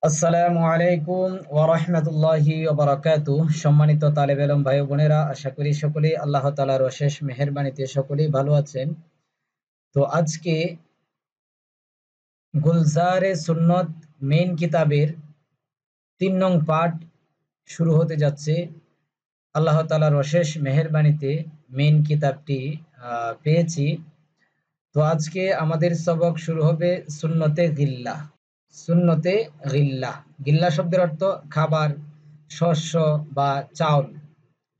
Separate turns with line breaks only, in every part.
আসসালামু আলাইকুম ওয়া রাহমাতুল্লাহি ওয়া বারাকাতুহু। সম্মানিত তালেব ইলম ভাই ও বোনেরা, আশা করি সকলেই আল্লাহ তাআলার অশেষ মেহেরবানিতে সকলেই ভালো আছেন। তো আজকে গুলজারে সুন্নত মেইন কিতাবের ৩ নং পাঠ শুরু হতে যাচ্ছে। আল্লাহ তাআলার অশেষ মেহেরবানিতে মেইন কিতাবটি পেয়েছি। তো আজকে আমাদের সবক শুরু হবে সুন্নতে গিল্লা। সুন্নতে গিল্লা, গিল্লা শব্দের অর্থ খাবার, শস্য বা চাউল।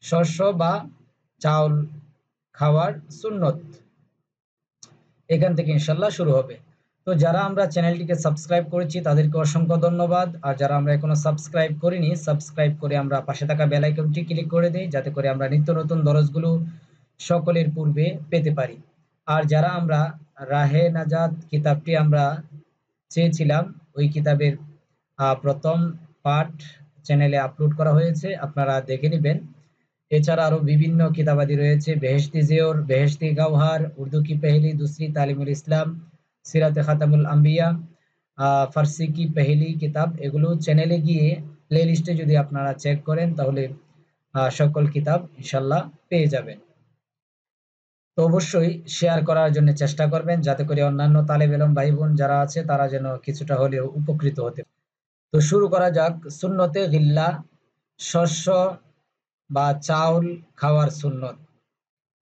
শস্য বা চাউল খাওয়ার সুন্নত, এখান থেকে ইনশাল্লাহ শুরু হবে। তো যারা আমরা চ্যানেলটিকে সাবস্ক্রাইব করেছি তাদেরকে অসংখ্য ধন্যবাদ, আর যারা আমরা এখনো সাবস্ক্রাইব করিনি, সাবস্ক্রাইব করে আমরা পাশে থাকা বেল আইকনটি ক্লিক করে দিই, যাতে করে আমরা নিত্য নতুন দরজগুলো সকলের পূর্বে পেতে পারি। আর যারা আমরা রাহে নাজাত কিতাবটি আমরা চেয়েছিলাম, ওই কিতাবের প্রথম পাঠ চ্যানেলে আপলোড করা হয়েছে, আপনারা দেখে নেবেন। এছাড়া আরো বিভিন্ন কিতাবাদি রয়েছে, বেহেশতি জিওর, বেহেশতি গাওহার, উর্দু কি পেহলি দুসরি তালিমুল ইসলাম, সিরাতে খাতামুল আম্বিয়া, ফার্সি কি পেহলি কিতাব। এগুলো চ্যানেলে গিয়ে প্লে লিস্টে যদি আপনারা চেক করেন তাহলে সকল কিতাব ইনশাল্লাহ পেয়ে যাবেন। তো অবশ্যই শেয়ার করার জন্য চেষ্টা করবেন, যাতে করে অন্যান্য তালেব ইলম ভাই বোন যারা আছে তারা যেন কিছুটা হলেও উপকৃত হতে। তো শুরু করা যাক। সুন্নতে গিল্লা, শস্য বা চাউল খাওয়ার সুন্নত।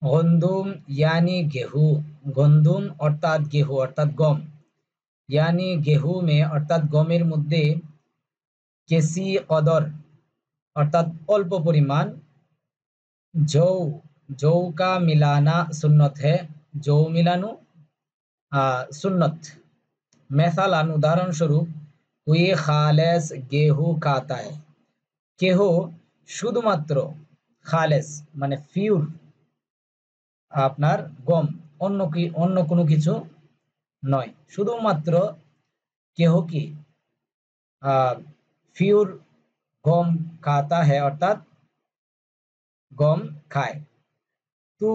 গন্দুম यानी गेहूं, গন্দুম অর্থাৎ গেহু অর্থাৎ গম, यानी गेहूं में অর্থাৎ গমের মধ্যে, কেসি কদর অর্থাৎ অল্প পরিমাণ, जौ जौ का मिलाना सुन्नत है, जौ मिलानो सुन्नत। মেসালান উদাহরণস্বরূপ, কোई খালেস গেহু খাতা है, কেহ শুধুমাত্র, খালেস মানে পিওর আপনার গম, অন্য কোনো কিছু নয়, শুধুমাত্র কেহ কি পিওর গম খাতা है অর্থাৎ গম খায়। তো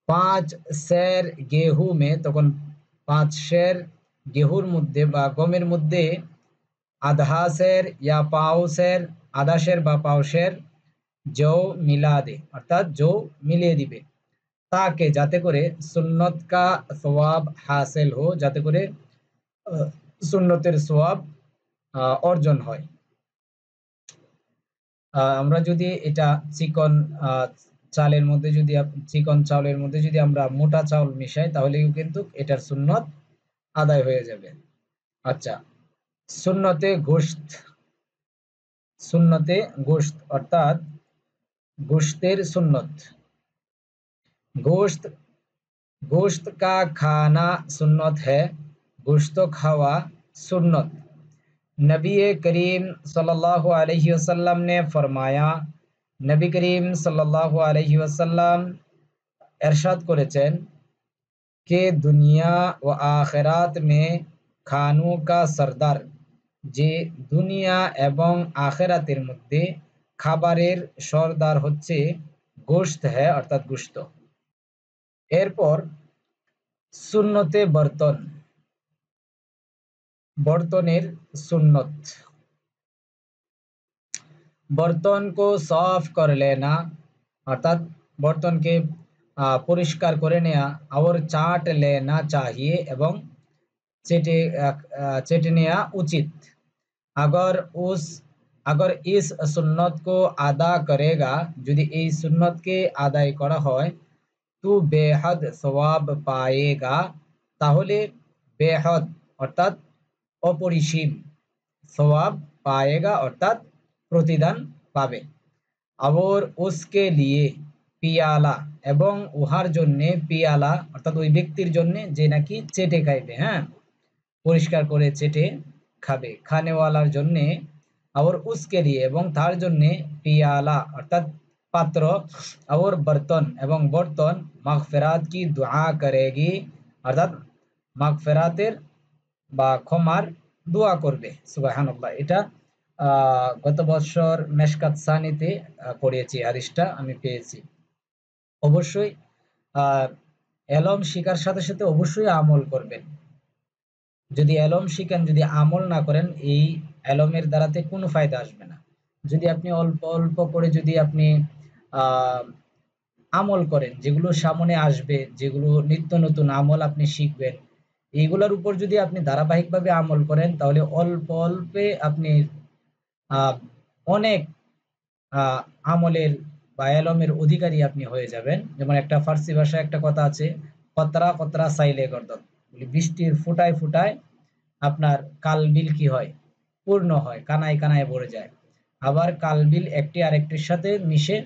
5 সের গেহু মে, তখন 5 সের গেহুর মধ্যে বা গমের মধ্যে, আধা সের ইয়া পাও সের, আধা সের বা পাও সের, জৌ মিলা দে অর্থাৎ জৌ মিলিয়ে দিবে, তাকে যাতে করে সুন্নত কা সওয়াব হাসিল হো, যাতে করে সুন্নতের সওয়াব অর্জন হয়। আমরা যদি এটা চিকন চালের মধ্যে যদি চিকন চাউলের মধ্যে যদি আমরা মোটা চাউল মিশাই, তাহলেও কিন্তু এটার সুন্নত আদায় হয়ে যাবে। আচ্ছা, সুন্নতে গোশত, সুন্নতে গোশত অর্থাৎ গোশতের সুন্নত। গোশত, গোশত কা খানা সুন্নত है, গোশত খাওয়া সুন্নত। नबी करीम सल्लल्लाहु अलैहि वसल्लम ने फरमाया, नबी करीम सल्लल्लाहु अलैहि वसल्लम इरशाद করেছেন, कि दुनिया व आखिरात में খানু কা সরদার, যে দুনিয়া এবং আখেরাতের মধ্যে খাবারের সরদার হচ্ছে গোশত হ্যাঁ অর্থাৎ গোশত। এরপর সুন্নতে বর্তন, বর্তনের সুন্নত। बर्तन को साफ कर लेना अर्थात बर्तन के পরিষ্কার করে নেয়া, और चाट लेना चाहिए এবং চেটে চেটে নেওয়া উচিত। अगर उस अगर इस सुन्नत को अदा करेगा, যদি এই সুন্নতকে আদায় করা হয়, তো বেহদ সওয়াব পায়েগা, তাহলে বেহদ অর্থাৎ অপরিসীম, সওয়াব পায়েগা অর্থাৎ প্রতিদান পাবে। और उसके लिए পিয়ালা, এবং উহার জন্যে পিয়ালা অর্থাৎ ওই ব্যক্তির জন্যে যে নাকি চেটে খাইবে, হ্যাঁ পরিষ্কার করে চেটে খাবে, খানেওয়ালার জন্যে। और उसके लिए এবং তার জন্যে পিয়ালা অর্থাৎ পাত্র, और বর্তন এবং বর্তন, মাগফিরাত কি দুআ করেগি অর্থাৎ মাগফিরাতের বা ক্ষমার দোয়া করবে। সুবহানাল্লাহ। এটা গত বছর মেশকাত সানিতে পড়িয়েছি, হাদিসটা আমি পেয়েছি। অবশ্যই এলম শিকার সাথে সাথে অবশ্যই আমল করবেন। যদি এলম শিখেন, যদি আমল না করেন, এই এলমের দ্বারাতে কোনো ফায়দা আসবে না। যদি আপনি অল্প অল্প করে যদি আপনি আহ আমল করেন, যেগুলো সামনে আসবে, যেগুলো নিত্য নতুন আমল আপনি শিখবেন, এইগুলোর উপর যদি আপনি ধারাবাহিকভাবে আমল করেন, তাহলে অল্প অল্পে আপনি আহ অনেক আহ আমলের বা এলমের অধিকারী আপনি হয়ে যাবেন। যেমন একটা ফার্সি ভাষায় একটা কথা আছে, কতরা কতরা সাইলে গর্দন, বৃষ্টির ফুটায় ফুটায় আপনার কালবিল কি হয়, পূর্ণ হয়, কানায় কানায় ভরে যায়। আবার কালবিল একটি আরেকটির সাথে মিশে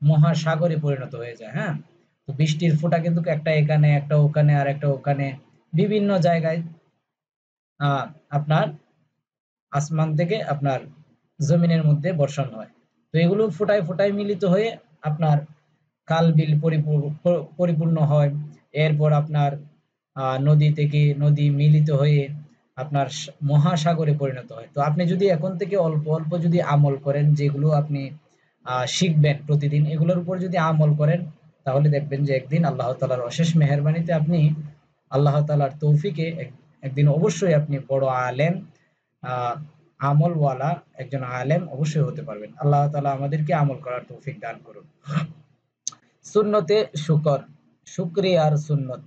মহাসাগরে পরিণত হয়ে যায়। হ্যাঁ, তো বৃষ্টির ফোঁটা কিন্তু একটা এখানে, একটা ওখানে, আর একটা ওখানে, বিভিন্ন জায়গায় আহ আপনার আসমান থেকে আপনার জমিনের মধ্যে বর্ষণ হয়। তো এগুলো ফোঁটায় ফোঁটায় মিলিত হয়ে আপনার খাল বিল পরিপূর্ণ হয়। এরপর আপনার নদী থেকে নদী মিলিত হয়ে আপনার মহাসাগরে পরিণত হয়। তো আপনি যদি এখন থেকে অল্প অল্প যদি আমল করেন, যেগুলো আপনি শিখবেন প্রতিদিন, এগুলোর উপর যদি আমল করেন, তাহলে দেখবেন যে একদিন আল্লাহ তাআলার অশেষ মেহেরবানিতে আপনি আল্লাহ তাআলার তৌফিকে একদিন অবশ্যই আপনি বড় আলেম, আহ আমলওয়ালা একজন আলেম অবশ্যই হতে পারবেন। আল্লাহ তাআলা আমাদেরকে আমল করার তৌফিক দান করুন। सुन्नते शुक्र, शुक्रियार सुन्नत।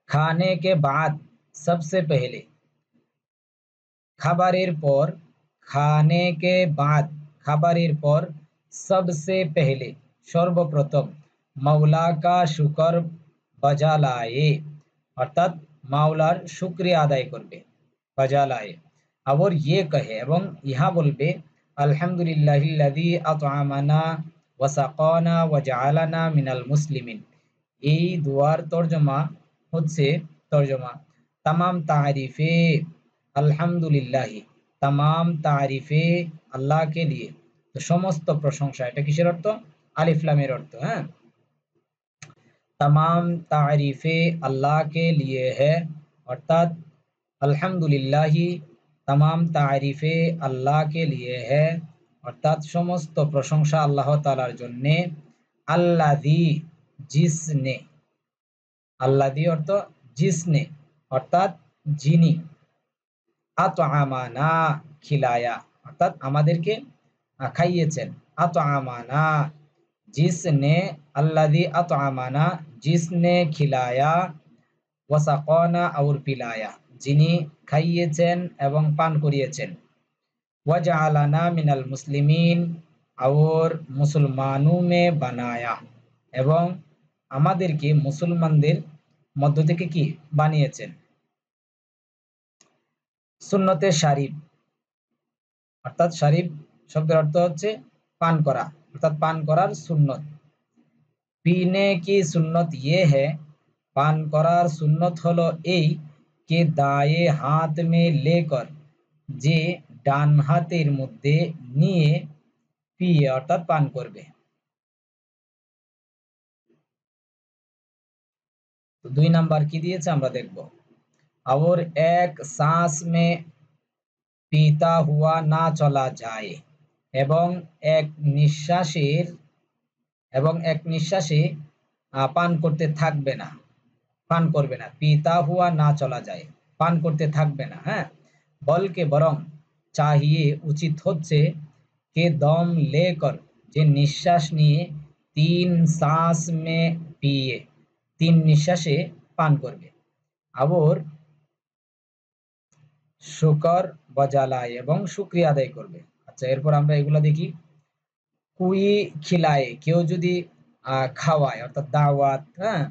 खाने के बाद सबसे पहले, খাবারের পর, খানে কে বাদ খাবারের পর, सबसे पहले সর্বপ্রথম, মাওলা কা শুকর বজা লায়ে অর্থাৎ মাওলার শুকরিয়া আদায় করবে, বজা লায়ে। और ये कहे এবং ইহা বলবে, আলহামদুলিল্লাহিল্লাযী আত'আমানা ওয়া সাকানা ওয়া জাআলানা মিনাল মুসলিমিন। এই দুয়ার তর্জমা হচ্ছে, তর্জমা, তামাম তারিফে আলহামদুলিল্লাহি, তামাম তারিফে আল্লাহ কে লিয়ে। তো সমস্ত প্রশংসা, এটা কিসের অর্থ? আলিফ লামের অর্থ। হ্যাঁ, तमाम तारीफ़ें अल्लाह के लिए है, अर्थात अल्हम्दुलिल्लाहि, तमाम तारीफ़ें अल्लाह के लिए है, अर्थात समस्त प्रशंसा अल्लाह ताआलार जन्ने, अल्लाज़ी जिसने, अल्लाज़ी अर्थ जिसने, अर्थात जिनी, আতআমানা খিলায়া, অর্থাৎ আমাদেরকে খাইয়েছেন। আতআমানা जिसने, अल्लाज़ी अतआमाना जिसने खिलाया, ওয়াসাকানা और पिलाया যিনি খাইয়েছেন এবং পান করিয়েছেন। ওয়াজআলানা মিনাল মুসলিমিন और মুসলমানों में बनाया এবং আমাদেরকে মুসলমানদের মধ্য থেকে কি বানিয়েছেন। সুন্নতে শারিব, অর্থাৎ শারিব শব্দের অর্থ হচ্ছে পান করা, অর্থাৎ পান করার সুন্নত। पीने की सुन्नत ये है, পান করার সুন্নত হলো এই, কে দায়ে হাত মে লেকর, যে ডান হাতের মধ্যে নিয়ে পিয়ে অর্থাৎ পান করবে। তো 2 নাম্বার কি দিয়েছে আমরা দেখব। और एक सांस में पीता हुआ ना चला जाए, এবং এক নিঃশ্বাসের, এবং এক নিঃশ্বাসে পান করতে থাকবে না, পান করবে না। পিতা হুয়া না চলা যায়, পান করতে থাকবে না। হ্যাঁ, বলকে বরং, চাহিয়ে উচিত হচ্ছে, কে দম লেকর, যে নিঃশ্বাস নিয়ে, 3 শ্বাস মে পিয়ে, 3 নিঃশ্বাসে পান করবে। আবার শুকর বজালায়, এবং শুকরিয়া আদায় করবে। আচ্ছা, এরপর আমরা এগুলা দেখি। কুই খিলায়ে, কেউ যদি খাওয়ায়, অর্থাৎ দাওয়াত, হ্যাঁ,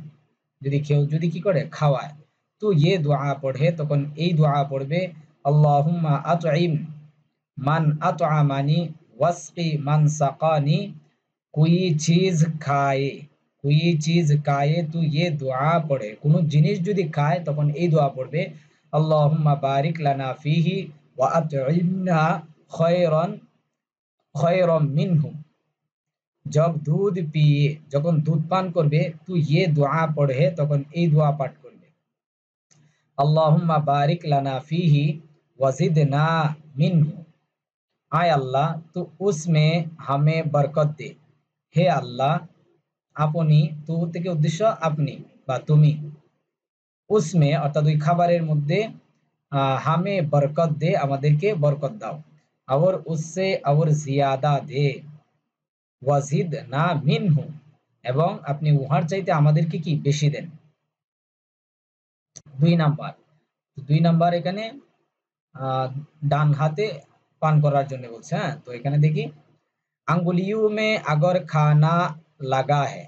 যদি কেউ যদি কি করে খাওয়ায়, তো ইয়ে দোয়া পড়ে, তখন এই দোয়া পড়বে, আল্লাহুম্মা আতঈম মান আতআমানি ওয়াসকি মান সাকানি। कोई चीज খায়, कोई चीज খায়, তো ইয়ে দোয়া পড়ে, কোন জিনিস যদি খায় তখন এই দোয়া পড়বে, আল্লাহুম্মা বারিক লানা ফিহি ওয়া আতঈমনা খায়রান খায়রাম মিনহু। जब दूध पिए, যখন দুধ পান করবে, তো ইয়ে দোয়া পড়ে, তখন এই দোয়া পাঠ করবে, আল্লাহুম্মা বারিক লানা ফিহি ওয়াজিদনা মিনহু। आय अल्लाह, तो उसमें हमें बरकत दे। হে আল্লাহ, আপনি, তো থেকে উদ্দেশ্য আপনি বা তুমি, উসমে অর্থাৎ ওই খাবারের মধ্যে হামে বরকত দে, আমাদেরকে বরকত দাও। और उससे और জিয়াদা দে, ওয়াজিদ না মিনহু, এবং আপনি উহার চাইতে আমাদেরকে কি বেশি দেন। 2 নাম্বার, 2 নাম্বার এখানে ডান হাতে পান করার জন্য বলছে। হ্যাঁ, তো এখানে দেখি আঙ্গুলিয়ু মে আগর খানা লাগা है,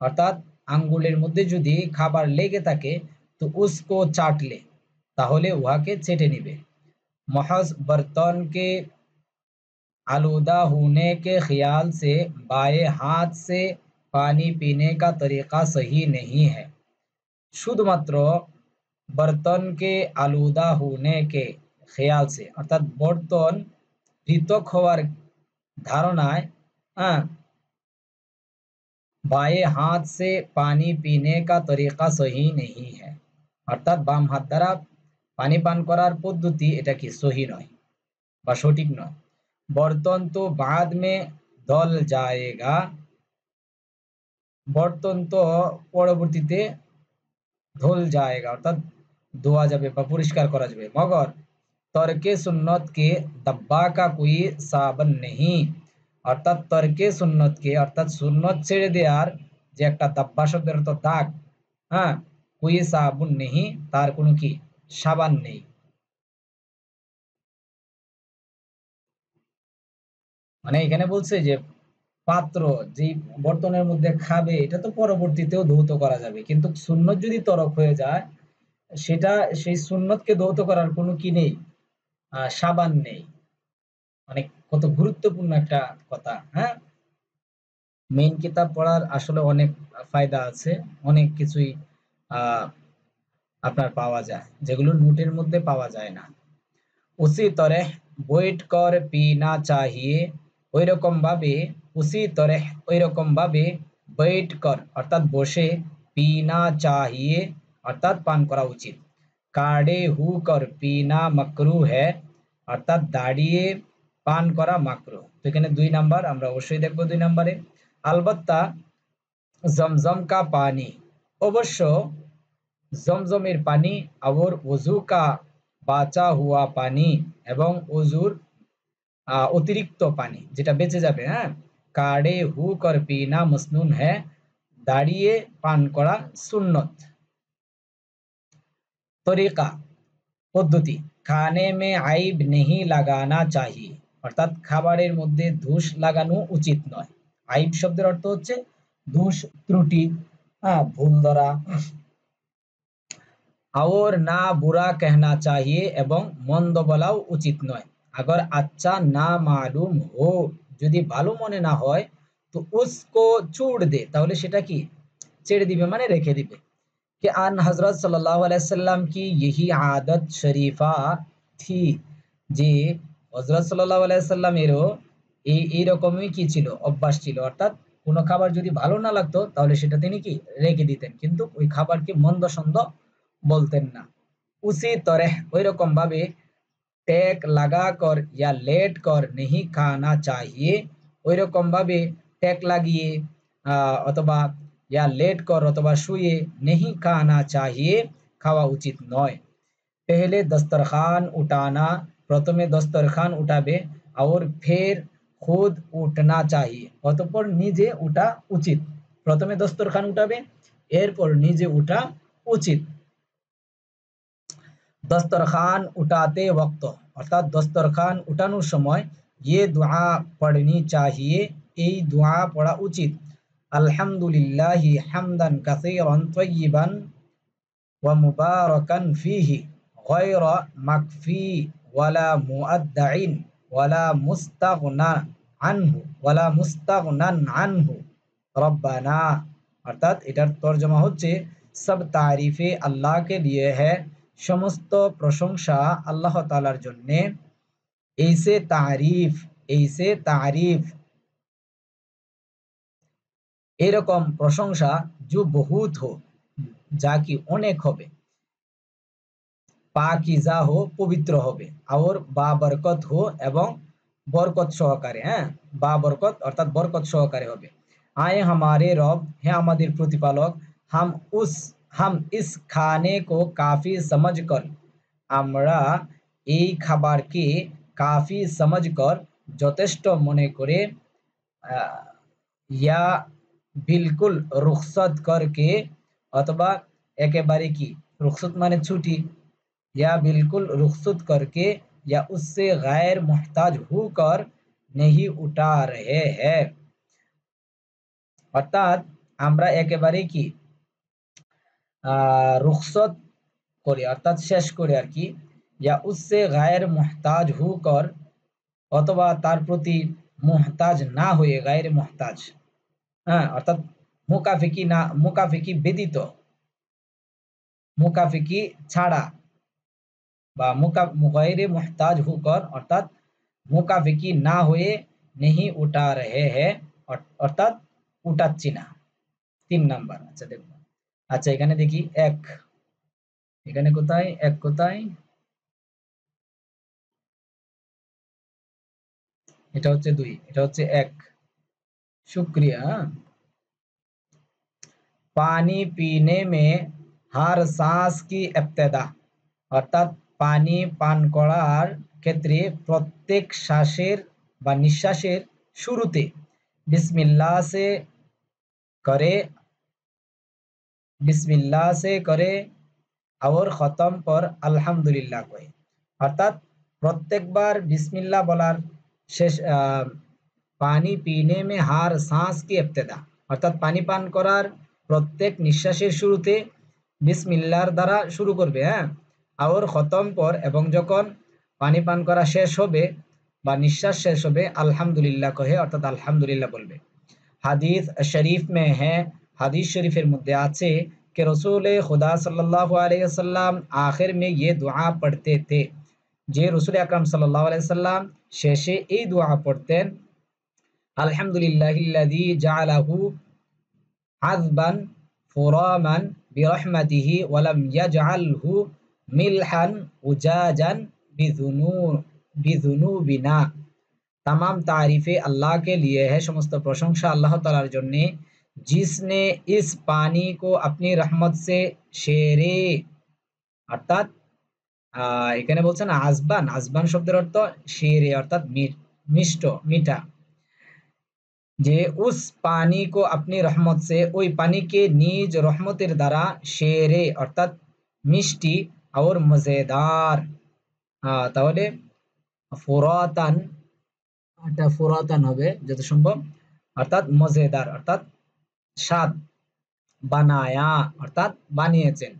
অর্থাৎ আঙ্গুলের মধ্যে যদি খাবার লেগে থাকে তো উসকো চাট ले, তাহলে উহাকে চেটে নিবে। महज बर्तन के आलूदा होने के ख्याल से बाएं हाथ से पानी पीने का तरीका सही नहीं है। শুধুমাত্র বর্তনকে আলুদা হুনে কে খেয়াল সে, অর্থাৎ বর্তন পৃথক হওয়ার ধারণায় বায়ে হাত সে পানি পিনে কা তরিকা সহি নেই হ্যাঁ, অর্থাৎ বাম হাত দ্বারা পানি পান করার পদ্ধতি এটা কি সহি নয় বা সঠিক নয়। বর্তন তো বাদ মে দল জায়েগা, বর্তন তো পরবর্তীতে ধুল জায়েগা, অর্থাৎ ধোয়া যাবে বা পরিষ্কার করা যাবে। মগর তরকে সুন্নত কে দব্বা কা কোই সাবন নেই, অর্থাৎ তরকে সুন্নত কে অর্থাৎ সুন্নত ছেড়ে দেওয়ার যে একটা দাব্বা শব্দের অর্থ দাগ, হ্যাঁ, কোই সাবুন নেই, তার কোনো কি সাবান নেই। মানে এখানে বলছে যে পাত্র যে বর্তনের মধ্যে খাবে এটা তো পরবর্তীতেও ধৌত করা যাবে, কিন্তু সুন্নত যদি তরক হয়ে যায় সেটা সেই সুন্নতকে ধৌত করার কোনো কি নেই, সাবান নেই। অনেক কত গুরুত্বপূর্ণ একটা কথা। হ্যাঁ, মেইন কিতাব পড়ার আসলে অনেক ফায়দা আছে, অনেক কিছুই আহ আপনার পাওয়া যায় যেগুলো নোটের মধ্যে পাওয়া যায় না। উসি তরেহ বৈঠ কর পিনা চাহিয়ে, ওই রকম ভাবে উসি তরেহ ওই রকম ভাবে বৈঠ কর অর্থাৎ বসে, পিনা চাহিয়ে অর্থাৎ পান করা উচিত। কাড়ে হু কর পিনা মাকরু হ্যায়, অর্থাৎ দাঁড়িয়ে পান করা মাকরু। তো এখানে 2 নাম্বার আমরা অবশ্যই দেখবো। 2 নাম্বারে আলবাত্তা জমজম কা পানি, অবশ্য জমজমের পানি, और वजू का বাঁচা হুয়া পানি, এবং অজুর অতিরিক্ত পানি যেটা বেঁচে যাবে। হ্যাঁ, কাড়ে হু কর পিনা মসনুন হ্যায়, দাঁড়িয়ে পান করা সুন্নত। তরিকা পদ্ধতি, খানে মে আইব নেহি লাগানা চাহিয়ে, অর্থাৎ খাবারের মধ্যে ধূস লাগানো উচিত নয়। আইব শব্দের অর্থ হচ্ছে দোষ, ত্রুটি, ভুল ধরা। और না বুরা कहना चाहिए, এবং মন্দ বলাও উচিত নয়। अगर अच्छा না মালুম हो, যদি ভালো মনে না হয় তো उसको छोड़ दे, তাহলে সেটা কি ছেড়ে দিবে মানে রেখে দিবে। कि आन हजरत सल्लल्लाहु अलैहि वसल्लम की यही आदत शरीफा थी, যে হযরত সাল্লাল্লাহু আলাইহি সাল্লামেরও এই রকমই কি ছিল, অভ্যাস ছিল। অর্থাৎ কোনো খাবার যদি ভালো না লাগতো তাহলে সেটা তিনি কি রেখে দিতেন, কিন্তু ওই খাবারকে মন্দ সন্দ বলতেন না। उसी तरह ওই রকম ভাবে টেক লাগা কর ইয়া লেট কর नहीं खाना चाहिए, ওই রকম ভাবে টেক লাগিয়ে অথবা ইয়া লেট কর অথবা শুয়ে नहीं खाना चाहिए খাওয়া উচিত নয়। पहले दस्तरखान उठाना, প্রথমে দস্তরখান উঠাবে, और फिर खुद उठना चाहिए, অতঃপর নিজে উঠা উচিত। প্রথমে দস্তরখান উঠাবে, এরপর নিজে উঠা উচিত। দস্তরখান উঠাতে ওয়াক্ত, অর্থাৎ দস্তরখান উঠানোর সময় ये दुआ पढ़नी चाहिए, এই দোয়া পড়া উচিত। আলহামদুলিল্লাহি হামদান কাসীরান তাইয়িবান ওয়া মুবারাকান ফীহি গায়রা মাকফি ওয়ালা মুআদ্দাইন ওয়ালা মুস্তাগনা আনহু ওয়ালা মুস্তাগনান আনহু রব্বানা। অর্থাৎ এটার তরজমা হচ্ছে সব তারিফে আল্লাহ কে লিয়ে হ্যায়, সমস্ত প্রশংসা আল্লাহ তাআলার জন্য। ऐसे तारीफ এরকম প্রশংসা जो बहुत हो, যা কি অনেক হবে, পাকিজা হো পবিত্র হবে, और বাবরকত হো এবং বরকত সহকারে। হ্যাঁ, বাবরকত অর্থাৎ বরকত সহকারে হবে। আয়ে হামারে রব, হে আমাদের প্রতিপালক, হাম ইস খানে কো কাফি সমঝকর, আমরা এই খাবারকে কাফি সমঝকর, যথেষ্ট মনে করে, আহ, ইয়া বিলকুল রুখসত করকে, অথবা একেবারে কি, রুখসত মানে ছুটি, या बिल्कुल रुखसत करके या उससे गैर मोहताज होकर नहीं उठा रहे हैं, অর্থাৎ আমরা একেবারে কি রুখসত করি, অর্থাৎ শেষ করি আর কি, ইয়া উসসে গায়ের মুহতাজ হুকর, অথবা তার প্রতি মুহতাজ না হয়ে, গায়ের মুহতাজ, হ্যাঁ, অর্থাৎ মুকাফিকি না, মুকাফিকি ব্যতীত, মুকাফিকি ছাড়া, বা গায়রে মুহতাজ হুকর, অর্থাৎ মুকাফিকি না হয়ে, নেহি উঠা রহে হে, অর্থাৎ উঠাচ্ছি না। 3 নাম্বার। আচ্ছা দেখো, আচ্ছা এখানে দেখি এক, এখানে কোথায় এক, কোথায়, এটা হচ্ছে 2, এটা হচ্ছে 1। শুকরিয়া। পানি পিনে মে হার सांस की इब्तिदा, অর্থাৎ পানি পান করার ক্ষেত্রে প্রত্যেক শ্বাসের বা নিঃশ্বাসের শুরুতে বিসমিল্লাহ সে করে, বিসমিল্লাহ সে করে और খতম পর আলহামদুলিল্লাহ কয়ে, অর্থাৎ প্রত্যেকবার বিসমিল্লাহ বলার শেষ, পানি পিনে মে হার सांस की इब्तिदा, অর্থাৎ পানি পান করার প্রত্যেক নিঃশ্বাসের শুরুতে বিসমিল্লাহর দ্বারা শুরু করবে, হ্যাঁ, और খতম পর, এবং যখন পানি পান করা শেষ হবে বা নিঃশ্বাস শেষ হবে, আলহামদুলিল্লাহ কহে, অর্থাৎ আলহামদুলিল্লাহ বলবে। হাদিস শরীফ में है, হাদিস শরীফের মধ্যে আছে कि रसूल खुदा सल्लल्लाहु अलैहि वसल्लम आखिर में ये दुआ पढ़ते थे, যে রসুল আকরাম সাল্লাল্লাহু আলাইহি সাল্লাম শেষে এই দোয়া পড়তেন, আলহামদুলিল্লাহিল্লাযী জাআলাহু আযবান ফুরামান বিরহমাতিহি ওয়া লাম ইয়াজআলহু মিলহান উজাজান বিযুনুবিনা। तमाम तारीफें अल्लाह के लिए है, समस्त प्रशंसा अल्लाह तालार जन्ने, जिसने इस पानी को अपनी रहमत से शेरे, অর্থাৎ এখানে বলছেন আজবান, আজবান শব্দের অর্থ শেরে, অর্থাৎ মিষ্ট, মিঠা, যে উস পানি কো আপনি রহমত সে, ওই পানিকে নিজ রহমতের দ্বারা, শেরে অর্থাৎ মিষ্টি, और মজেদার, তাহলে ফুরাতান, এটা ফুরাতান হবে যত সম্ভব, অর্থাৎ মজেদার, অর্থাৎ স্বাদ, বানায়া অর্থাৎ বানিয়েছেন,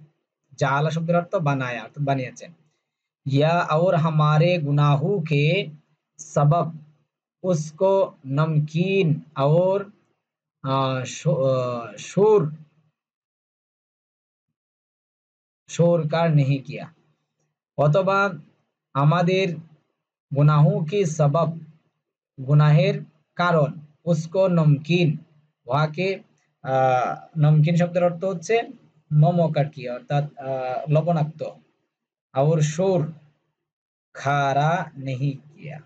জালা শব্দের অর্থ বানায়া অর্থাৎ বানিয়েছেন, या और हमारे गुनाहों के सबब उसको नमकीन और शोर शोरकार नहीं किया, অথবা আমাদের গুনাহোं की सबब, গুনাহের কারণ, উসকো নমকিন, উহাকে, নমকিন শব্দের অর্থ হচ্ছে নমক আর কি, অর্থাৎ লবণাক্ত, और शोर खारा नहीं किया,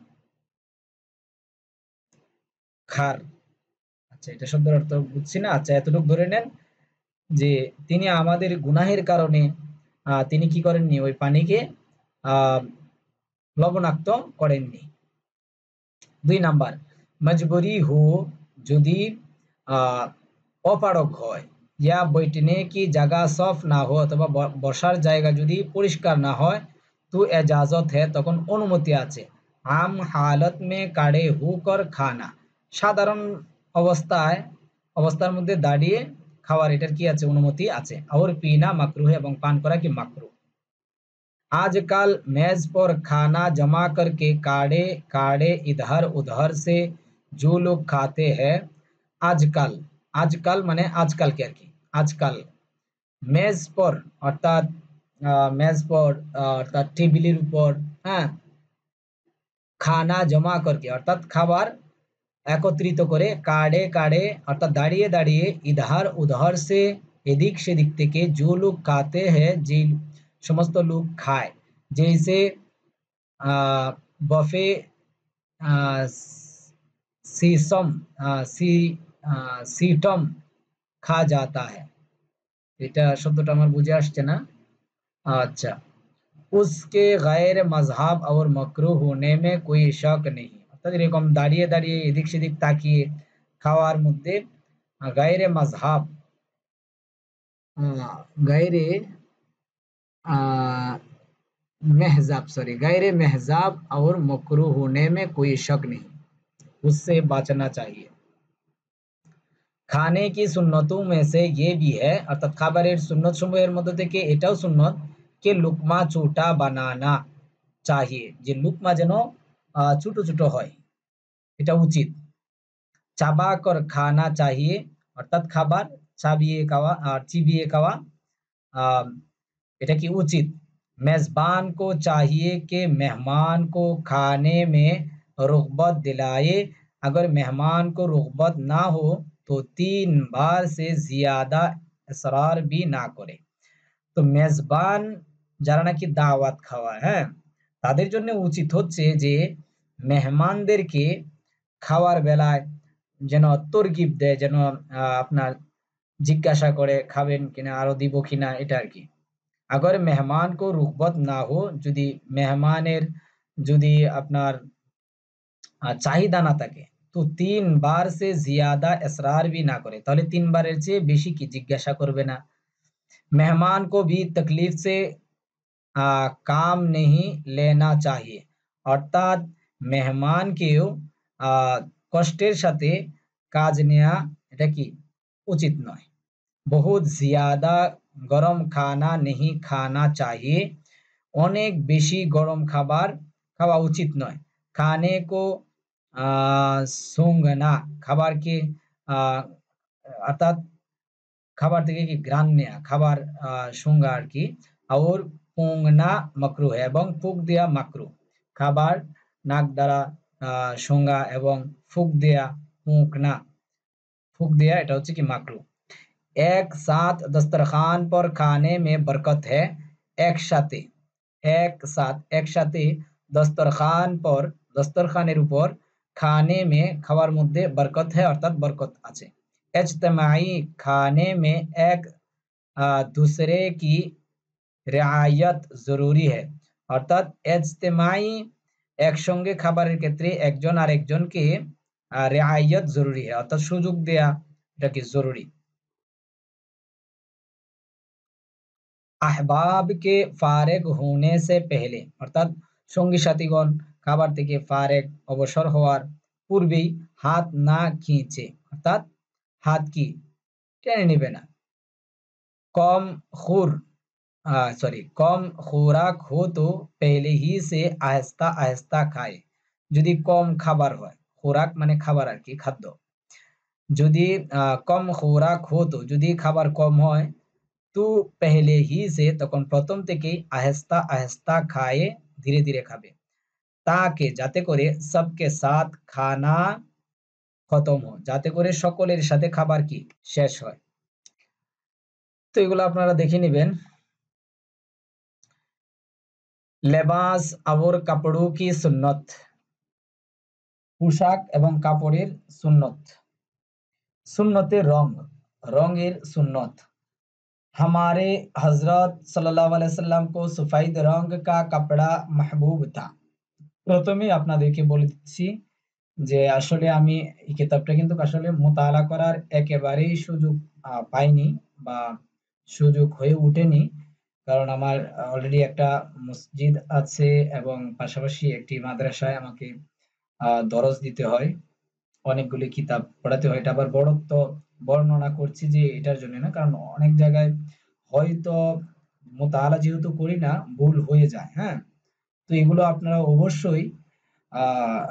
খার, আচ্ছা এটা শব্দের অর্থ বুঝছি না, আচ্ছা এতটুকু ধরে নেন যে তিনি আমাদের গুনাহের কারণে তিনি কি করেননি, ওই পানিকে আহ লবণাক্ত করেননি। 2 নাম্বার, মজবুরি হো, যদি অপারগ হয়, ইয়া বৈঠনে কি জায়গা সফ না হো, অথবা বসার জায়গা যদি পরিষ্কার না হয়, তো এজাজত है, তখন অনুমতি আছে, আম হালত মে কাড়ে হুকর খানা, সাধারণ অবস্থার মধ্যে দাঁড়িয়ে খাওয়ার, এটার কি আছে, অনুমতি আছে, और পিনা মাকরুহ, এবং পান করা কি মাকরুহ। आजकल मेज पर खाना जमा करके काढ़े काढ़े इधर उधर से जो लोग खाते हैं, आजकल, आजकल মানে আজকালকে আর কি, আজকাল, মেজ পর অর্থাৎ মেজ পর অর্থাৎ টেবিলের উপর, হ্যাঁ, খানা জমা করকে অর্থাৎ খাবার একত্রিত করে, কাড়ে কাড়ে অর্থাৎ দাঁড়িয়ে দাঁড়িয়ে, ইধার উধার সে এদিক সেদিক থেকে, जो लोग खाते हैं, যে সমস্ত লোক খায়, जैसे बफे सीसम सी सीटम खा जाता है, এটা শব্দটা আমার বুঝে আসছে না। আচ্ছা, उसके गैर मजहब और मकरूह होने में कोई शक नहीं। অর্থাৎ এরকম দাঁড়িয়ে দাঁড়িয়ে এদিক সেদিক তাকিয়ে খাওয়ার মধ্যে গায়রে মাযহাব, গায়রে महजाब, सॉरी, गैर महजाब और मकरूह होने में कोई शक नहीं, उससे बचना चाहिए। খানে কি সুন্নতু মেসে ইয়ে ভি হ্যায়, অর্থাৎ খাবারের সুন্নত সমূহের মধ্যে থেকে এটাও সুন্নত কে লুকমা ছোটা বানানা চাহিয়ে, যে লুকমা যেন ছোট ছোট হয়, এটা উচিত। চাবা কর খানা চাহিয়ে, অর্থাৎ খাবার চাবিয়ে খাওয়া আর চিবিয়ে খাওয়া, আহ, এটা কি উচিত। मेजबान को चाहिए कि मेहमान को खाने में रुग़बत दिलाए, अगर मेहमान को रुग़बत ना हो तो 3 बार से ज़्यादा इसरार भी ना करे। তো মেজবান যারা নাকি দাওয়াত খাওয়ায়, হ্যাঁ, তাদের জন্য উচিত হচ্ছে যে মেহমানদেরকে খাওয়ার বেলায় যেন তরগিব দেয়, যেন আপনার জিজ্ঞাসা করে খাবেন কিনা, আরো দিব কিনা, এটা আর কি। अगर मेहमान को रुग़बत ना हो, যদি মেহমানের যদি আপনার চাহিদা না থাকে, তো 3 বার সে জিয়াদা इसरार भी না করে, তাহলে 3 বারের চেয়ে বেশি কি জিজ্ঞাসা করবে না। मेहमान को भी तकलीफ से কাম नहीं लेना चाहिए, অর্থাৎ মেহমানকেও কষ্টের সাথে কাজ নেওয়া এটা কি উচিত নয়। बहुत ज्यादा গরম খানা नहीं खाना चाहिए, অনেক বেশি গরম খাবার খাওয়া উচিত নয়। খানে কো सूंघना, খাবারকে অর্থাৎ খাবার থেকে কি ঘ্রাণ নেয়া, খাবার শুঙ্গা আর কি। और পোংনা মাকরুহ, এবং ফুক দেয়া মাকরুহ। খাবার নাক দ্বারা শুঙ্গা এবং ফুক দেয়া, পোংনা, ফুক দেয়া, এটা হচ্ছে কি মাকরুহ। एक साथ दस्तरखान पर खाने में बरकत है, একসাথে, এক সাথ, একসাথে, দস্তরখান পর, দস্তরখানের উপর, খানে মে, খাওয়ার মধ্যে, বরকত है অর্থাৎ বরকত আছে। इज्तिमाई, खाने में एक दूसरे की रियायत जरूरी है, অর্থাৎ ইজতিমাই একসঙ্গে খাবারের ক্ষেত্রে একজন আরেকজনকে রিয়ায়ত জরুরি है, অর্থাৎ সুযোগ দেয়া এটা কি জরুরি। আহবাব কে ফারেগ হোনে সে পেহলে, অর্থাৎ সঙ্গী সাথীগণ খাবার থেকে ফারেগ, অবসর হওয়ার পূর্বেই হাত না খিঁচে, অর্থাৎ হাত কি টেনে নেবে না। কম খুর সরি কম খোরাক হো তো পেহলে হি সে আহেস্তা আহেস্তা খায়, যদি কম খাবার হয়, খোরাক মানে খাবার আর কি, খাদ্য। যদি কম খোরাক হো তো, যদি খাবার কম হয়, তো পেহলে হি সে, তখন প্রথম থেকেই আহেস্তা আহেস্তা খায়ে, ধীরে ধীরে খাবে। তাকে, যাতে করে, সবকে সাথ খানা খতম হয়, যাতে করে সকলের সাথে খাবার কি শেষ হয়। তো এগুলো আপনারা দেখে নেবেন। লেবাস और কাপড়ों की সুন্নত, পোশাক এবং কাপড়ের সুন্নত। সুন্নতের রং, রঙের সুন্নত। हमारे हजरत सल्लल्लाहु अलैहि वसल्लम को सफेद रंग का कपड़ा महबूब था। প্রথমে আপনাদেরকে বলে দিচ্ছি যে আসলে আমি এই কিতাবটা কিন্তু আসলে মুতালা করার একেবারেই সুযোগ পাইনি বা সুযোগ হয়ে ওঠেনি, কারণ আমার অলরেডি একটা মসজিদ আছে এবং পাশাপাশি একটি মাদ্রাসায় আমাকে দরস দিতে হয়, অনেকগুলি কিতাব পড়াতে হয়। এটা আবার বড়ত্ব বর্ণনা করছি যে এটার জন্য না, কারণ অনেক জায়গায় হয়তো মুতালা যেহেতু করি না, ভুল হয়ে যায়। হ্যাঁ, তো এগুলো আপনারা অবশ্যই আহ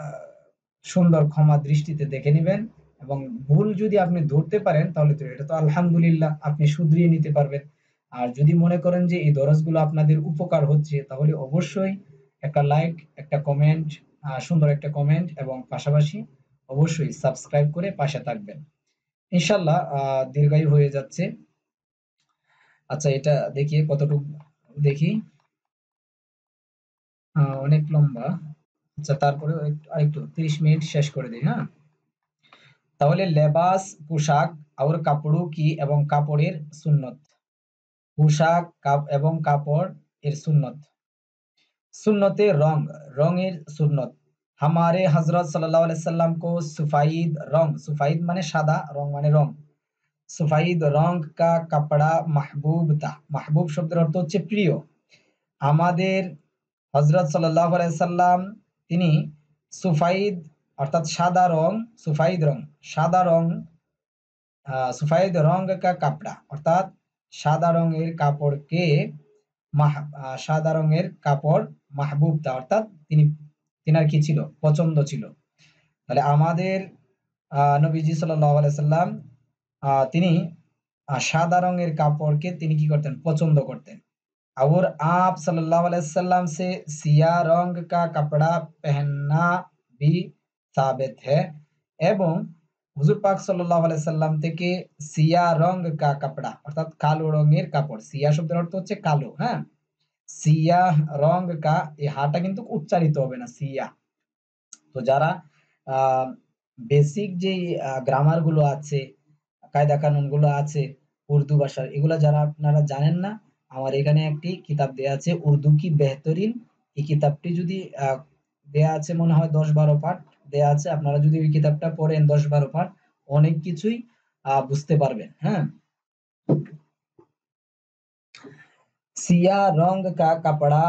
সুন্দর ক্ষমা দৃষ্টিতে দেখে নেবেন, এবং ভুল যদি আপনি ধরতে পারেন তাহলে তো এটা তো আলহামদুলিল্লাহ, আপনি শুধরিয়ে নিতে পারবেন। আর যদি মনে করেন যে এই দরসগুলো আপনাদের উপকার হচ্ছে, তাহলে অবশ্যই একটা লাইক, একটা কমেন্ট, সুন্দর একটা কমেন্ট, এবং পাশাপাশি অবশ্যই সাবস্ক্রাইব করে পাশে থাকবেন ইনশাল্লাহ। দীর্ঘায়ু হয়ে যাচ্ছে। আচ্ছা, এটা দেখি কতটুকু, দেখি অনেক লম্বা। আচ্ছা, তারপরে আরেকটু 30 মিনিট শেষ করে দিই। হ্যাঁ, তাহলে লেবাস পোশাক আর কাপড়ু কি, এবং কাপড়ের সুন্নত। পোশাক এবং কাপড় এর সুন্নত। सुन्नते रंग रंगের সুন্নত। हमारे हजरत सल्लल्लाहु अलैहि वसल्लम को सफेद रंग, सफेद माने সাদা, रंग माने रंग, सफेद रंग का कपड़ा महबूब था। महबूब শব্দের অর্থ হচ্ছে প্রিয়। আমাদের হযরত সাল্লাল্লাহু আলাইহি সাল্লাম তিনি সুফাইদ অর্থাৎ সাদা রং, সুফাইদ রং, সাদা রং, সুফাইদ রং কা কাপড়া অর্থাৎ সাদা রঙের কাপড়কে সাদা রঙের কাপড় মাহবুব তা অর্থাৎ তিনার কি ছিল, পছন্দ ছিল। তাহলে আমাদের নবীজি সাল্লাল্লাহু আলাইহি সাল্লাম তিনি সাদা রঙের কাপড়কে তিনি কি করতেন, পছন্দ করতেন। और आप सल्लल्लाहु अलैहि वसल्लम से सिया रंग का कपड़ा पहनना भी साबित है এবং হুজুর পাক সাল্লাল্লাহু আলাইহি সাল্লাম থেকে সিয়া রং কা কাপড়া অর্থাৎ কালো রঙের কাপড়, সিয়া শব্দের অর্থ হচ্ছে কালো, হ্যাঁ, সিয়া রং কা, এই হাটা কিন্তু উচ্চারিত হবে না, সিয়া। তো যারা বেসিক যে গ্রামার গুলো আছে, কায়দা কানুন গুলো আছে উর্দু ভাষার, এগুলা যারা আপনারা জানেন না, আমার এখানে একটি কিতাব দেয়া আছে উর্দু কি বেহতরিন। এই কিতাবটি যদি দেয়া আছে মনে হয় 10-12 পাঠ দেয়া আছে, আপনারা যদি ওই কিতাবটা পড়েন 10-12 পাঠ, অনেক কিছুই বুঝতে পারবেন। হ্যাঁ, সিয়া রং কা কাপড়া,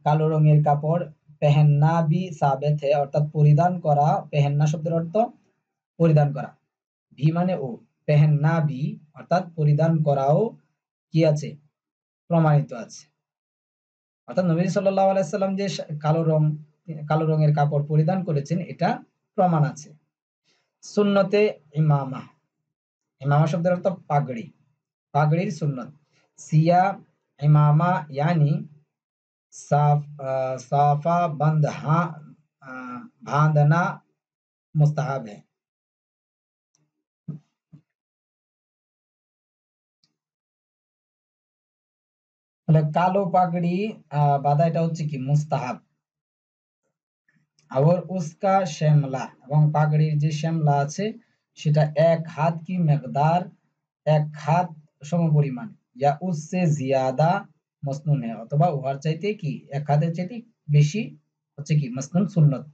কালো রঙের কাপড়, পেহেন্না বি সাবেত হে অর্থাৎ পরিধান করা, পেহেন্না শব্দের অর্থ পরিধান করা, ভি মানে ও, পেহেন্না বি অর্থাৎ পরিধান করাও কি আছে, প্রমাণিত আছে। অর্থাৎ নবী সাল্লাল্লাহু আলাইহি সাল্লাম যে কালো রঙের কাপড় পরিধান করেছেন এটা প্রমাণ আছে। সুন্নতে ইমামা, ইমামা শব্দের অর্থ পাগড়ি, পাগড়ির সুন্নত। সিয়া ইমামা यानी साफा बंद बांधना मुस्ताहब है। কালো পাগড়ি বাঁধা এটা হচ্ছে কি মুস্তাহাব। और उसका शेमला এবং পাগড়ির যে শেমলা আছে সেটা এক হাত কি মিকদার, এক হাত সমপরিমাণ, या उससे ज्यादा মসনুন है অথবা উহার চাইতে কি এক হাতের চাইতে বেশি হচ্ছে কি মসনুন সুন্নত।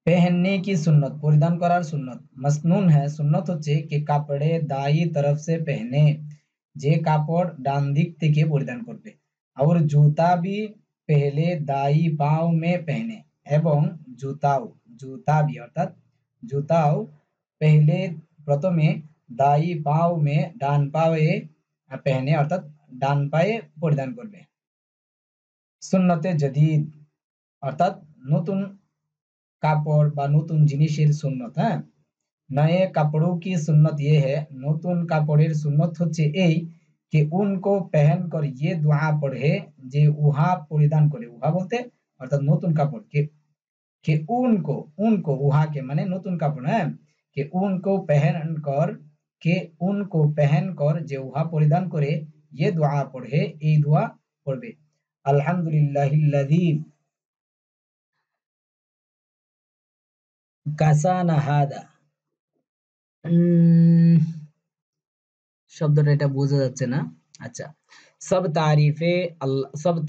पहनने की सुन्नत परिधान करार सुन्नत, मसनून है सुन्नत হচ্ছে कि কাপড়ে দায়ী तरफ से पहने, যে কাপড় ডান দিক থেকে পরিধান করবে। और जूता भी पहले दाई पांव में पहने এবং জুতাও, জুতা भी অর্থাৎ জুতাও पहले প্রথমে দাই পাও মে ডান পায়ে पहने অর্থাৎ ডান পায়ে পরিধান করবে। সুন্নতে জদীদ অর্থাৎ নতুন কাপড় বা নতুন জিনিসের সুন্নত। হ্যাঁ, নয়ে কাপড়ों की सुन्नत ये है, নতুন কাপড়ের সুন্নত হচ্ছে এই कि उनको पहन कर ये दुआ पढ़े, যে উহা পরিধান করে, উহা বলতে অর্থাৎ নতুন কাপড়, कि उनको उनको उहा के মানে নতুন কাপড়, হ্যাঁ, कि उनको पहन कर, के उनको पहन कर যে উহা পরিধান করে, ये दुआ पढ़े এই দোয়া পড়বে। আলহামদুলিল্লাহিল্লাযী কাসানা হাদা, শব্দটা এটা বোঝা যাচ্ছে না। আচ্ছা, সব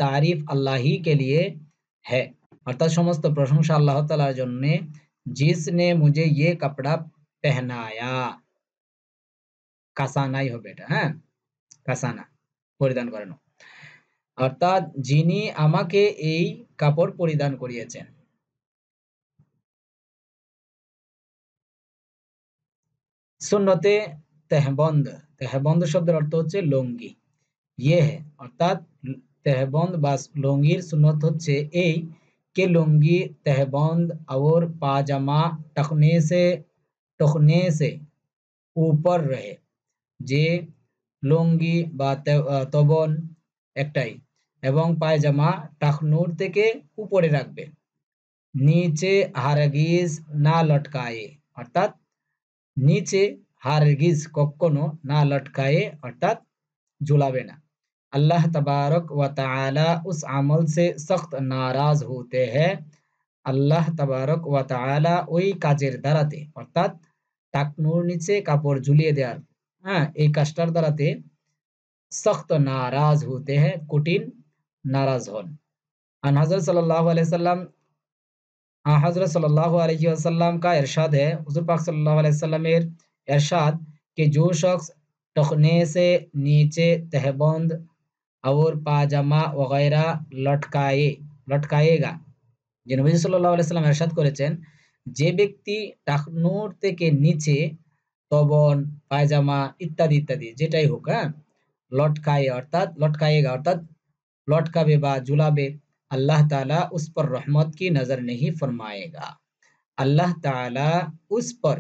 তারিফ আল্লাহ ही के लिए है অর্থাৎ সমস্ত প্রশংসা আল্লাহ তাআলার জন্য, जिसने मुझे ये कपड़ा पहनाया, কাসানাই হবে এটা, হ্যাঁ, কাসানা পরিধান করানো, অর্থাৎ যিনি আমাকে এই কাপড় পরিধান করিয়েছেন। সুন্নতে তেহবন্দ, তেহবন্দ শব্দের অর্থ হচ্ছে লুঙ্গি। ইয়ে হে অর্থাৎ তেহবন্দ বা লুঙ্গির সুন্নত হচ্ছে এই কে লুঙ্গি তেহবন্দ और পাজামা टखने से ऊपर रहे, যে লুঙ্গি বা তবন একটাই এবং পায়জামা টাকনুর থেকে উপরে রাখবে, নিচে হারগিজ না লটকায়ে অর্থাৎ নিচে হারগিজ কখনো না লটকায়ে অর্থাৎ ঝুলাবে না। अल्लाह तबारक व ताला उस अमल से सख्त नाराज होते हैं, আল্লাহ তাবারক ওয়া তাআলা ওই কাজের দ্বারাতে অর্থাৎ টাকনুর নিচে কাপড় ঝুলিয়ে দেওয়ার, হ্যাঁ, এই কাজটার দ্বারাতে सख्त नाराज होते हैं, कठिन नाराज हन। अन हज़रत सल्लल्लाहु अलैहि वसल्लम हज़रत सल्लल्लाहु अलैहि वसल्लम का इरशाद है, हुज़ूर पाक सल्लल्लाहु अलैहि वसल्लम इरशाद कि जो शख्स टखने से नीचे तहबंद और पाजामा वगैरह লটকায়েগা, যে নবীজি সাল্লাল্লাহু আলাইহি সাল্লাম ইরশাদ করেছেন, যে ব্যক্তি টাকনুর থেকে নিচে তবন, পায়জামা ইত্যাদি ইত্যাদি যেটাই হোক, হ্যাঁ, লটকায়েগা অর্থাৎ लटकावे বা झुलावे, अल्लाह ताला उस पर रहमत की नजर नहीं फरमाएगा। अल्लाह ताला उस पर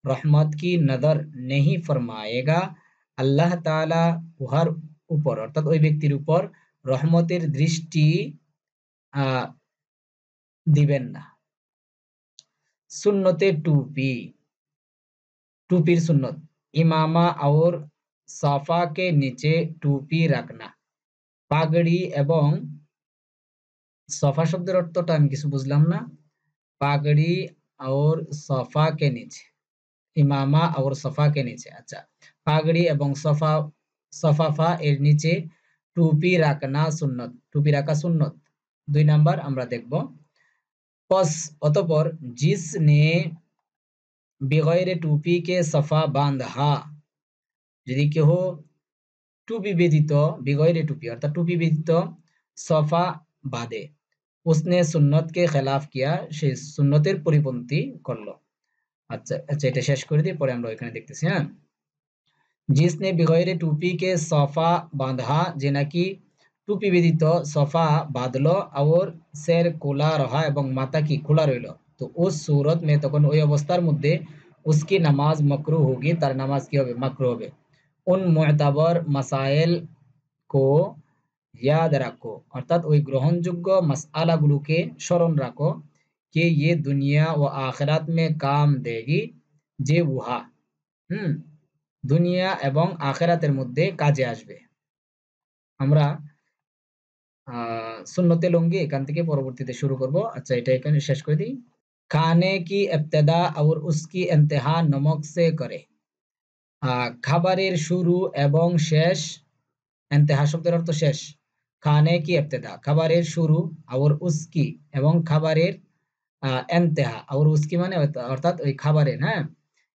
रहमत की नजर नहीं फरमाएगा। আল্লাহ তাআলা উহার উপর অর্থাৎ ওই ব্যক্তির উপর রহমতের দৃষ্টি দিবেন না। সুন্নতে टूपी, टूपीर सुन्नत, इमामा और साफा के नीचे टूपी रखना। পাগড়ি এবং সফা শব্দের অর্থটা আমি কিছু বুঝলাম না। পাগড়ি और সফা के नीचे, ইমামা और সফা के नीचे, আচ্ছা, পাগড়ি এবং সফাফা এর নিচে টুপি রাখনা সুন্নত, টুপি রাখা সুন্নত। 2 নাম্বার আমরা দেখব। পস অতঃপর जिसने बिगैर टूपी के सफा बांधा, যদি কেহ টুপি ব্যতীত, बिगैर टूपी অর্থাৎ টুপি ব্যতীত সফা বাঁধে, उसने सुन्नत के खिलाफ किया, সে সুন্নতের পরিপন্থী করলো। আচ্ছা আচ্ছা, এটা শেষ করে দিই, পরে আমরা ওইখানে দেখতেছি। হ্যাঁ, जिसने बिगैर टूपी के सफा बांधा, যে নাকি টুপি ব্যতীত সফা বাঁধলো, और सर खुला रहा এবং মাথা কি খোলা রইল, তো उस सूरत में তখন ওই অবস্থার মধ্যে उसकी नमाज मकरूह होगी, তার নামাজ কি হবে? মাকরুহ হবে। उन मुअतबर मसाइल को याद रखो, অর্থাৎ ওই গ্রহণযোগ্য মাসআলাগুলোকে স্মরণ রাখো, कि ये दुनिया व आखिरत में काम देगी, যে উহা দুনিয়া এবং আখিরাতের মধ্যে কাজে আসবে। আমরা সুন্নতে লুঙ্গি এখান থেকে পরবর্তীতে শুরু করব। আচ্ছা, এটা এখানে শেষ করে দিই। খানে কি ইবতিদা और उसकी इंतहा नमक से करे, খাবারের শুরু এবং শেষ, ইন্তেহা শব্দের অর্থ শেষ, খানে কি ইবতিদা খাবারের শুরু, और उसकी এবং খাবারের ইন্তেহা, और उसकी মানে অর্থাৎ ওই খাবারের, হ্যাঁ,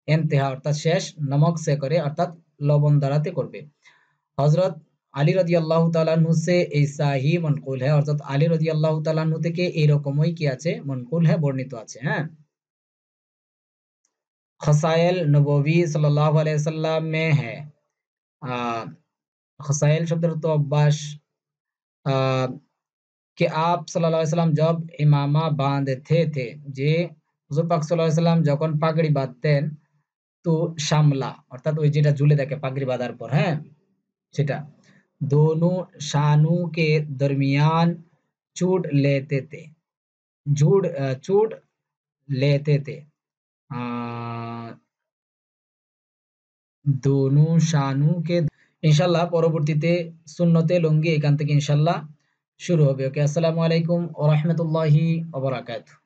ইন্তেহা অর্থাৎ শেষ, নমক সে করে অর্থাৎ লবণ দ্বারাতে করবে। হযরত আলী রাদিয়াল্লাহু তাআলা আনহু से ऐसा ही मनकुल है, অর্থাৎ আলী রাদিয়াল্লাহু তাআলা আনহু থেকে এরকমই কি আছে? মনকুল है, বর্ণিত আছে। হ্যাঁ, खसाइल नबवी सल्लल्लाहु अलैहि वसल्लम में है। खसाइल शब्द तो अब्बास, कि आप सल्लल्लाहु अलैहि वसल्लम जब इमामा बांधते थे, যে হুজুর পাক সাল্লাল্লাহু আলাইহি ওয়াসাল্লাম যখন পাগড়ি বাঁধতেন, তো শামলা অর্থাৎ ওই যেটা ঝুলে থাকে পাগড়ি বাঁধার পর, হ্যাঁ, সেটা दोनों शानू के दरमियान चूड़ लेते थे, चूड़ लेते थे, दोनों शानू के। ইনশাআল্লাহ পরবর্তীতে সুন্নতে লুঙ্গি এখান থেকে ইনশাআল্লাহ শুরু হবে। ওকে, আসসালামু আলাইকুম ওয়া রাহমাতুল্লাহি ওয়া বারাকাতুহু।